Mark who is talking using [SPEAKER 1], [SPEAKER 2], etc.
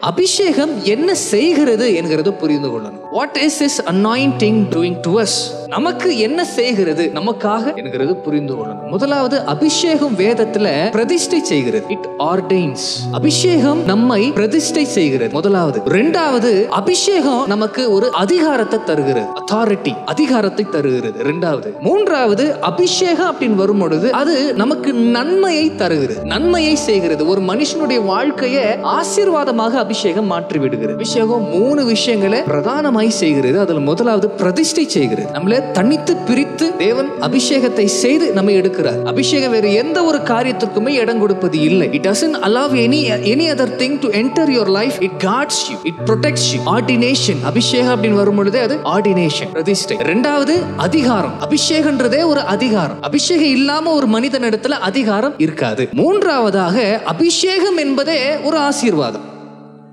[SPEAKER 1] அபிஷேகம் என்ன செய்கிறது என்கிறது புரிந்து கொள்ளணும். What is this anointing doing to us? நமக்கு என்ன செய்கிறது நமக்காக என்கிறது புரிந்து கொள்ளணும். முதலாவது, அபிஷேகம் வேதத்துல பிரதிஷ்டை செய்கிறது. இட் ஆர்டைன்ஸ். அபிஷேகம் நம்மை பிரதிஷ்டை செய்கிறது முதலாவது. இரண்டாவது, அபிஷேகம் நமக்கு ஒரு அதிகாரத்தை தருகிறது. அத்தாரிட்டி, அதிகாரத்தை தருகிறது இரண்டாவது. மூன்றாவது, அபிஷேகம் அப்படின்னு வரும் பொழுது அது நமக்கு நன்மையை தருகிறது, நன்மையை செய்கிறது. ஒரு மனுஷனுடைய வாழ்க்கையை ஆசீர்வாதமாக அபிஷேகம் மாற்றி விடுகிறது. அபிஷேகம் மூணு விஷயங்களை பிரதானமாய் செய்கிறது. அதுல முதலாவது பிரதிஷ்டை செய்கிறது. நம்மள தனித்து பிரித்து தேவன் அபிஷேகத்தை செய்து நம்ம எடுக்கிறார். அபிஷேகம் வேறு எந்த ஒரு காரியத்திற்குமே இடம் கொடுப்பது இல்லை. It doesn't allow any other thing to enter your life. It guards you, it protects you. Ordination, அபிஷேகம் அப்படின்னு வரும் பொழுது அது ஆர்டினேஷன், பிரதிஷ்டை. இரண்டாவது, அதிகாரம். அபிஷேகம்ன்றதே ஒரு அதிகாரம். அபிஷேகம் இல்லாம ஒரு மனிதனிடத்துல அதிகாரம் இருக்காது. மூன்றாவதாக, அபிஷேகம் என்பதே ஒரு ஆசீர்வாதம்.